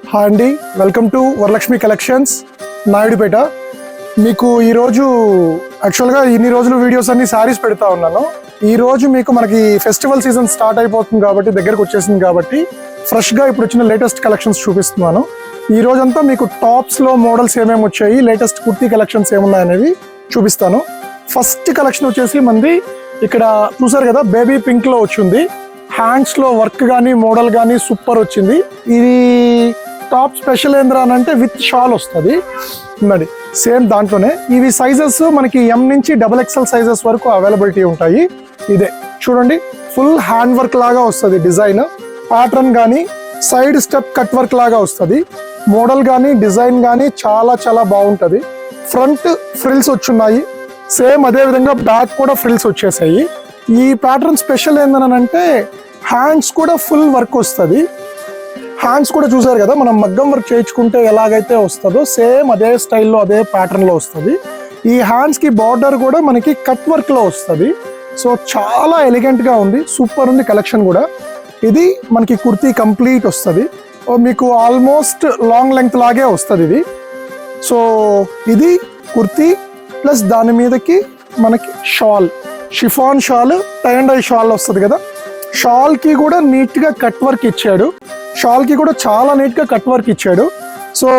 Hi అండి, welcome to Varalakshmi collections Naidupeta. మీకు ఈరోజు యాక్చువల్గా ఇన్ని రోజులు వీడియోస్ అన్ని శారీస్ పెడతా ఉన్నాను. ఈరోజు మీకు మనకి ఫెస్టివల్ సీజన్ స్టార్ట్ అయిపోతుంది కాబట్టి, దగ్గరకు వచ్చేసింది కాబట్టి ఫ్రెష్గా ఇప్పుడు వచ్చిన లేటెస్ట్ కలెక్షన్స్ చూపిస్తున్నాను. ఈ రోజంతా మీకు టాప్స్లో మోడల్స్ ఏమేమి వచ్చాయి, లేటెస్ట్ కుర్తీ కలెక్షన్స్ ఏమున్నాయనేవి చూపిస్తాను. ఫస్ట్ కలెక్షన్ వచ్చేసి మనది ఇక్కడ చూసారు కదా, బేబీ పింక్లో వచ్చింది. హ్యాండ్స్లో వర్క్ కానీ మోడల్ కానీ సూపర్ వచ్చింది. ఇది టాప్ స్పెషల్ ఏంద్రా అని అంటే విత్ షాల్ వస్తుంది ఉన్నది సేమ్ దాంట్లోనే. ఇవి సైజెస్ మనకి ఎం నుంచి XXL సైజెస్ వరకు అవైలబిలిటీ ఉంటాయి. ఇదే చూడండి, ఫుల్ హ్యాండ్ వర్క్ లాగా వస్తుంది. డిజైన్ ప్యాటర్న్ కానీ సైడ్ స్టెప్ కట్ వర్క్ లాగా వస్తుంది. మోడల్ కానీ డిజైన్ కానీ చాలా చాలా బాగుంటుంది. ఫ్రంట్ ఫ్రిల్స్ వచ్చున్నాయి, సేమ్ అదే విధంగా బ్యాక్ కూడా ఫ్రిల్స్ వచ్చేసాయి. ఈ ప్యాటర్న్ స్పెషల్ ఏంటనంటే హ్యాండ్స్ కూడా ఫుల్ వర్క్ వస్తుంది. హ్యాండ్స్ కూడా చూసారు కదా, మనం మగ్గం వర్క్ చేయించుకుంటే ఎలాగైతే వస్తుందో సేమ్ అదే స్టైల్లో అదే ప్యాటర్న్లో వస్తుంది. ఈ హ్యాండ్స్కి బార్డర్ కూడా మనకి కట్ వర్క్లో వస్తుంది. సో చాలా ఎలిగెంట్గా ఉంది, సూపర్ ఉంది కలెక్షన్ కూడా. ఇది మనకి కుర్తీ కంప్లీట్ వస్తుంది, మీకు ఆల్మోస్ట్ లాంగ్ లెంగ్త్ లాగే వస్తుంది ఇది. సో ఇది కుర్తీ ప్లస్ దాని మీదకి మనకి shawl, chiffon shawl, tie and dye shawl వస్తుంది కదా. షాల్కి కూడా నీట్గా కట్ వర్క్ ఇచ్చాడు. షాల్కి కూడా చాలా నీట్గా కట్ వర్క్ ఇచ్చాడు. సో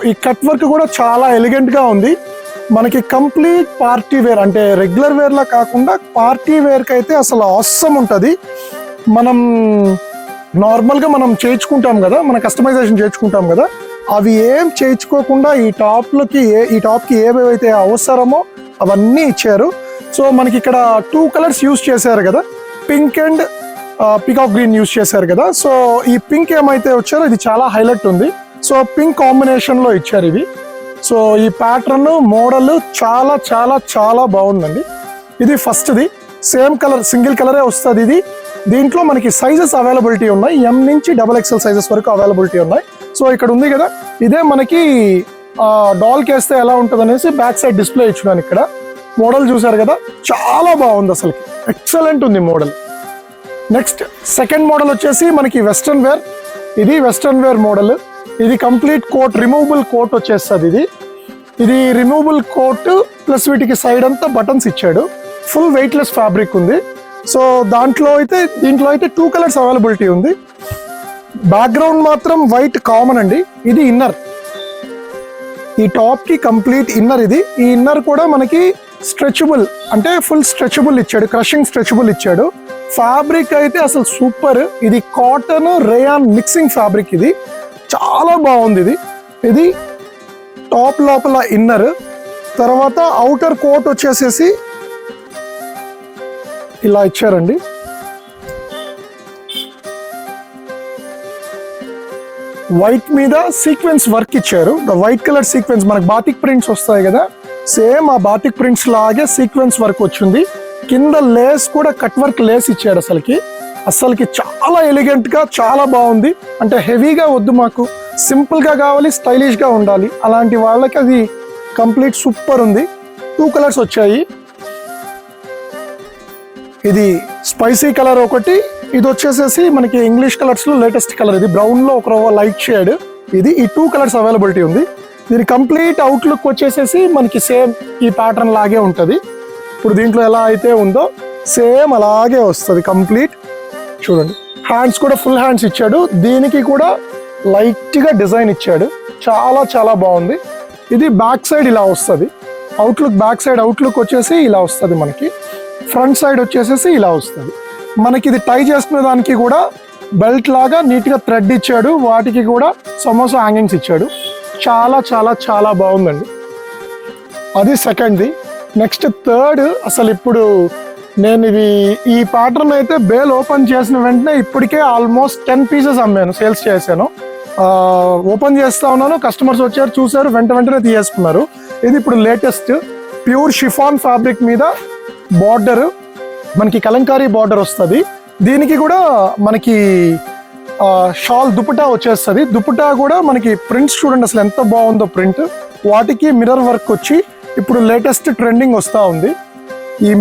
ఈ కట్ వర్క్ కూడా చాలా ఎలిగెంట్గా ఉంది. మనకి కంప్లీట్ పార్టీ వేర్, అంటే రెగ్యులర్ వేర్లా కాకుండా పార్టీ వేర్కి అయితే అసలు ఆసమ్ ఉంటుంది. మనం నార్మల్గా మనం చేయించుకుంటాం కదా, మన కస్టమైజేషన్ చేయించుకుంటాం కదా, అవి ఏం చేయించుకోకుండా ఈ టాప్కి ఏవేవైతే అవసరమో అవన్నీ ఇచ్చారు. సో మనకి ఇక్కడ 2 కలర్స్ యూస్ చేశారు కదా, pink and peacock green use చేశారు కదా. సో ఈ పింక్ ఏమైతే వచ్చారో ఇది చాలా హైలైట్ ఉంది. సో పింక్ కాంబినేషన్లో ఇచ్చారు ఇవి. సో ఈ ప్యాటర్న్ మోడల్ చాలా చాలా చాలా బాగుందండి. ఇది ఫస్ట్ది, సేమ్ కలర్ సింగిల్ కలరే వస్తుంది ఇది. దీంట్లో మనకి సైజెస్ అవైలబిలిటీ ఉన్నాయి, ఎం నుంచి XXL సైజెస్ వరకు అవైలబిలిటీ ఉన్నాయి. సో ఇక్కడ ఉంది కదా, ఇదే మనకి డాల్కి వేస్తే ఎలా ఉంటుంది అనేసి బ్యాక్ సైడ్ డిస్ప్లే ఇచ్చున్నాను. ఇక్కడ మోడల్ చూసారు కదా, చాలా బాగుంది, అసలు ఎక్సలెంట్ ఉంది మోడల్. నెక్స్ట్ సెకండ్ మోడల్ వచ్చేసి మనకి వెస్ట్రన్ వేర్. ఇది వెస్ట్రన్ వేర్ మోడల్. ఇది కంప్లీట్ కోట్, రిమూవబుల్ కోట్ వచ్చేస్తుంది. ఇది రిమూవబుల్ కోట్ ప్లస్ వీటికి సైడ్ అంతా బటన్స్ ఇచ్చాడు. ఫుల్ వెయిట్లెస్ ఫ్యాబ్రిక్ ఉంది. సో దీంట్లో అయితే 2 కలర్స్ అవైలబిలిటీ ఉంది. బ్యాక్గ్రౌండ్ మాత్రం వైట్ కామన్ అండి. ఇది ఇన్నర్, ఈ టాప్ కి కంప్లీట్ ఇన్నర్ ఇది. ఈ ఇన్నర్ కూడా మనకి స్ట్రెచబుల్, అంటే ఫుల్ స్ట్రెచబుల్ ఇచ్చాడు, క్రషింగ్ స్ట్రెచబుల్ ఇచ్చాడు. ఫ్యాబ్రిక్ అయితే అసలు సూపర్. ఇది కాటన్ రేయాన్ మిక్సింగ్ ఫ్యాబ్రిక్, ఇది చాలా బాగుంది. ఇది టాప్ లోపల ఇన్నర్, తర్వాత అవుటర్ కోట్ వచ్చేసేసి ఇలా ఇచ్చారండి. వైట్ మీద సీక్వెన్స్ వర్క్ ఇచ్చారు. వైట్ కలర్ సీక్వెన్స్, మనకు బాతిక్ ప్రింట్స్ వస్తాయి కదా, సేమ్ ఆ బాతిక్ ప్రింట్స్ లాగే సీక్వెన్స్ వర్క్ వచ్చింది. కింద లేస్ కూడా కట్ వర్క్ లేస్ ఇచ్చాడు. అసలుకి చాలా ఎలిగెంట్ గా చాలా బాగుంది. అంటే హెవీగా వద్దు, మాకు సింపుల్ గా కావాలి, స్టైలిష్ గా ఉండాలి, అలాంటి వాళ్ళకి అది కంప్లీట్ సూపర్ ఉంది. 2 కలర్స్ వచ్చాయి. ఇది స్పైసీ కలర్ ఒకటి, ఇది వచ్చేసేసి మనకి ఇంగ్లీష్ కలర్స్ లో లేటెస్ట్ కలర్. ఇది బ్రౌన్ లో ఒక లైట్ షేడ్. ఇది ఈ 2 కలర్స్ అవైలబిలిటీ ఉంది. దీని కంప్లీట్ అవుట్లుక్ వచ్చేసేసి మనకి సేమ్ ఈ ప్యాటర్న్ లాగే ఉంటుంది. ఇప్పుడు దీంట్లో ఎలా అయితే ఉందో సేమ్ అలాగే వస్తుంది కంప్లీట్. చూడండి, హ్యాండ్స్ కూడా ఫుల్ హ్యాండ్స్ ఇచ్చాడు. దీనికి కూడా లైట్గా డిజైన్ ఇచ్చాడు, చాలా చాలా బాగుంది. ఇది బ్యాక్ సైడ్ ఇలా వస్తుంది అవుట్లుక్. బ్యాక్ సైడ్ అవుట్లుక్ వచ్చేసి ఇలా వస్తుంది మనకి. ఫ్రంట్ సైడ్ వచ్చేసేసి ఇలా వస్తుంది మనకి. ఇది టై చేసుకునే దానికి కూడా బెల్ట్ లాగా నీట్గా థ్రెడ్ ఇచ్చాడు. వాటికి కూడా సమోసా హ్యాంగింగ్స్ ఇచ్చాడు. చాలా చాలా చాలా బాగుందండి. అది సెకండ్ది. నెక్స్ట్ థర్డ్, అసలు ఇప్పుడు నేను ఈ ప్యాటర్న్ అయితే బేల్ ఓపెన్ చేసిన వెంటనే ఇప్పటికే ఆల్మోస్ట్ 10 పీసెస్ అమ్మాను, సేల్స్ చేశాను. ఓపెన్ చేస్తా ఉన్నాను, కస్టమర్స్ వచ్చారు, చూసారు, వెంటనే తీసేసుకున్నారు. ఇది ఇప్పుడు లేటెస్ట్ ప్యూర్ షిఫాన్ ఫ్యాబ్రిక్ మీద బార్డర్, మనకి కలంకారీ బార్డర్ వస్తుంది. దీనికి కూడా మనకి షాల్ దుపటా వచ్చేస్తుంది. దుపటా కూడా మనకి ప్రింట్స్ చూడండి అసలు ఎంత బాగుందో ప్రింట్. వాటికి మిర్రర్ వర్క్ వచ్చి ఇప్పుడు లేటెస్ట్ ట్రెండింగ్ వస్తూ ఉంది. ఈ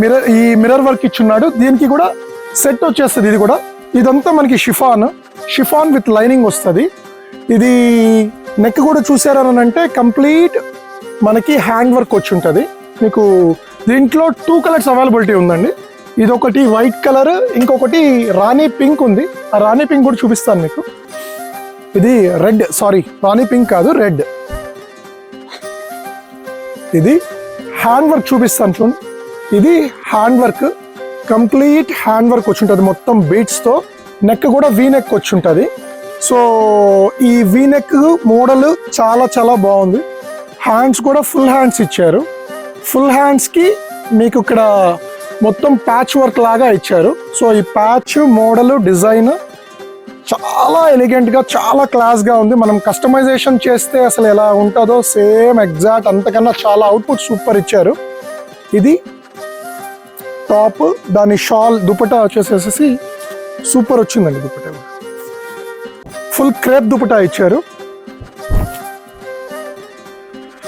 మిర్రర్ వర్క్ ఇచ్చున్నాడు. దీనికి కూడా సెట్ వచ్చేస్తుంది. ఇది కూడా ఇదంతా మనకి షిఫాన్ విత్ లైనింగ్ వస్తుంది. ఇది నెక్ కూడా చూసారని అంటే కంప్లీట్ మనకి హ్యాండ్ వర్క్ వచ్చి ఉంటుంది. మీకు దీంట్లో 2 కలర్స్ అవైలబిలిటీ ఉందండి. ఇదొకటి వైట్ కలర్, ఇంకొకటి రాణి పింక్ ఉంది. ఆ రాణి పింక్ కూడా చూపిస్తాను మీకు. ఇది రెడ్, సారీ రాణి పింక్ కాదు, రెడ్. ఇది హ్యాండ్ వర్క్ చూపిస్తాను చూడండి. ఇది hand work, complete hand work వచ్చి ఉంటుంది మొత్తం బీట్స్తో. నెక్ కూడా వీ నెక్ వచ్చి ఉంటుంది. సో ఈ వీ నెక్ మోడల్ చాలా చాలా బాగుంది. హ్యాండ్స్ కూడా ఫుల్ హ్యాండ్స్ ఇచ్చారు. ఫుల్ హ్యాండ్స్కి మీకు ఇక్కడ మొత్తం ప్యాచ్ వర్క్ లాగా ఇచ్చారు. సో ఈ ప్యాచ్ మోడల్ డిజైన్ చాలా ఎలిగెంట్గా, చాలా క్లాస్గా ఉంది. మనం కస్టమైజేషన్ చేస్తే అసలు ఎలా ఉంటుందో సేమ్ ఎగ్జాక్ట్ అంతకన్నా చాలా అవుట్పుట్ సూపర్ ఇచ్చారు. ఇది టాప్, దాని షాల్ దుపట్టా వచ్చేసేసి సూపర్ వచ్చిందండి. దుపట్టా ఫుల్ క్రేప్ దుపట్టా ఇచ్చారు.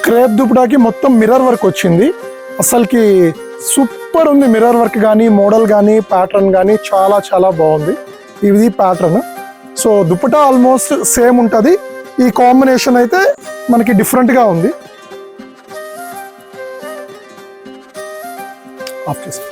క్రేప్ దుపటాకి మొత్తం మిర్రర్ వర్క్ వచ్చింది. అసలుకి సూపర్ ఉంది. మిర్రర్ వర్క్ కానీ, మోడల్ కానీ, ప్యాటర్న్ కానీ చాలా చాలా బాగుంది. ఇది pattern. So dupatta almost same ఉంటుంది. ఈ కాంబినేషన్ అయితే మనకి డిఫరెంట్గా ఉంది. ఆఫ్ చేసి